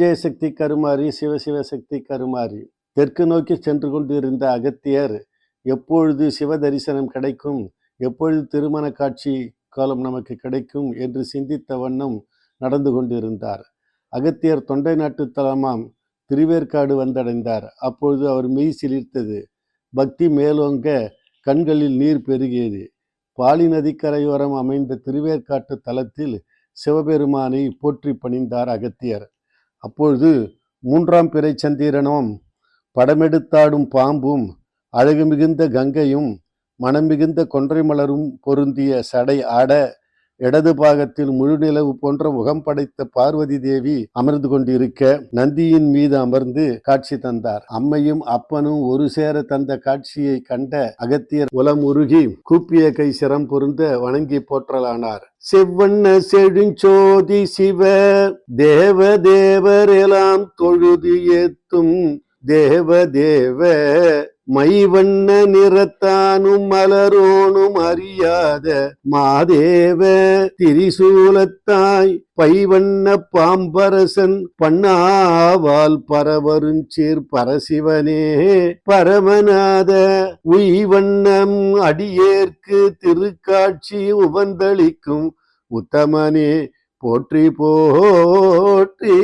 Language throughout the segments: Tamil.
ஜெயசக்தி கருமாரி, சிவசிவசக்தி கருமாரி. தெற்கு நோக்கி சென்று கொண்டிருந்த அகத்தியர் எப்பொழுது சிவ தரிசனம் கிடைக்கும், எப்பொழுது திருமண காட்சி காலம் நமக்கு கிடைக்கும் என்று சிந்தித்த வண்ணம் நடந்து கொண்டிருந்தார். அகத்தியர் தொண்டை நாட்டு தலமாம் திருவேற்காடு வந்தடைந்தார். அப்பொழுது அவர் மெய் சிலிர்த்தது. பக்தி மேலோங்க கண்களில் நீர் பெருகியது. பாலி நதிக்கரையோரம் அமைந்த திருவேற்காட்டு தலத்தில் சிவபெருமானை போற்றி பணிந்தார் அகத்தியர். அப்பொழுது மூன்றாம் பிறை சந்திரனும் படமெடுத்தாடும் பாம்பும் அழகு மிகுந்த கங்கையும் மனம் மிகுந்த கொன்றை மலரும் பொருந்திய சடை ஆட இடது பாகத்தில் முழு நிலவு போன்ற முகம் படைத்த பார்வதி தேவி அமர்ந்து கொண்டிருக்க நந்தியின் மீது அமர்ந்து காட்சி தந்தார். அம்மையும் அப்பனும் ஒரு சேர தந்த காட்சியை கண்ட அகத்தியர் உலமுருகி கூப்பிய கை சிரம் பொருந்த வணங்கி போற்றலானார். செவ்வண்ண செழுஞ்சோதி சிவ தேவ தேவர் எல்லாம் தொழுது ஏத்தும் தேவ தேவ மைவண்ண நிறத்தானும் மலரோனும் அறியாத மாதேவ திரிசூலத்தாய் பைவண்ண பாம்பரசன் பண்ணாவால் பரவருஞ்சீர் பரசிவனே பரமநாத உய்வண்ணம் அடியேற்கு திருக்காட்சி உவந்தளிக்கும் உத்தமனே போற்றி போற்றி.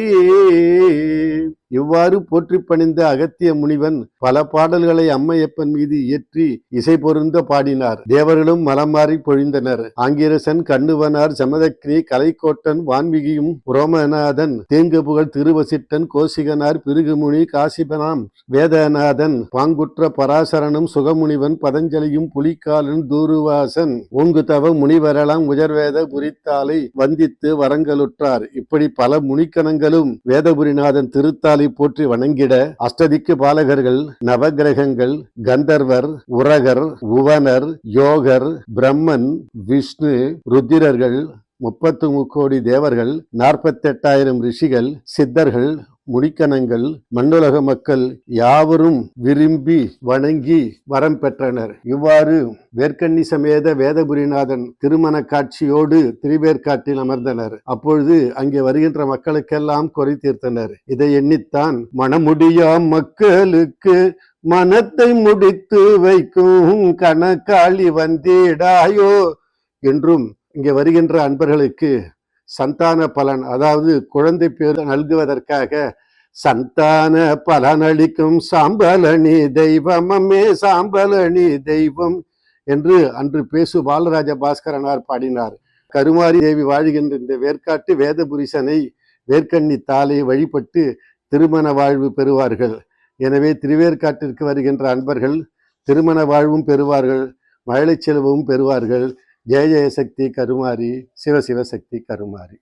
இவ்வாறு போற்றி பணிந்த அகத்திய முனிவன் பல பாடல்களை அம்மையப்பன் மீது இயற்றி இசை பொருந்த பாடினார். தேவர்களும் மலம் மாறி பொழிந்தனர். ஆங்கிரசன், கண்ணுவனார், சமதக்னி, கலைக்கோட்டன், வான்மிகியும், புரோமநாதன், தேங்கு புகழ் திருவசிட்டன், கோசிகனார், பிருகுமுனி, காசிபனாம், வேதநாதன், பாங்குற்ற பராசரனும், சுகமுனிவன், பதஞ்சலியும், புலிக்காலன், தூருவாசன், ஓங்குதவ முனிவரலாம் உஜர்வேத புரித்தாலை வந்தித்து வரங்களுற்றார். இப்படி பல முனிக்கணங்களும் வேதபுரிநாதன் திருத்தாலை போற்றி வணங்கிட அஷ்டதிக்கு பாலகர்கள், நவகிரகங்கள், கந்தர்வர், உரகர், உவனர், யோகர், பிரம்மன், விஷ்ணு, ருத்திரர்கள், 33 தேவர்கள், 48,000 ரிஷிகள், சித்தர்கள், முடிக்கணங்கள், மண்ணுலக மக்கள் யாவரும் விரும்பி வணங்கி வரம் பெற்றனர். இவ்வாறு வேர்க்கண்ணி சமேத வேதபுரிநாதன் திருமண காட்சியோடு திருவேற்காட்டில் அமர்ந்தனர். அப்பொழுது அங்கே வருகின்ற மக்களுக்கெல்லாம் குறை தீர்த்தனர். இதை எண்ணித்தான் மனமுடியாம் மக்களுக்கு மனத்தை முடித்து வைக்கும் கணக்காளி வந்திடாயோ என்றும் இங்கே வருகின்ற அன்பர்களுக்கு சந்தான பலன், அதாவது குழந்தை பேர் நல்குவதற்காக சந்தான பலனளிக்கும் சாம்பலனி தெய்வமே சாம்பலனி தெய்வம் என்று அன்று பேசு பாலராஜ பாஸ்கரனார் பாடினார். கருமாரி தேவி வாழ்கின்ற இந்த வேற்காட்டு வேதபுரிசனை வேர்க்கண்ணி தாலை வழிபட்டு திருமண வாழ்வு பெறுவார்கள். எனவே திருவேற்காட்டிற்கு வருகின்ற அன்பர்கள் திருமண வாழ்வும் பெறுவார்கள், மழலை செல்வமும் பெறுவார்கள். ஜெய ஜெயசக்தி கருமாரி, சிவசிவசக்தி கருமாரி.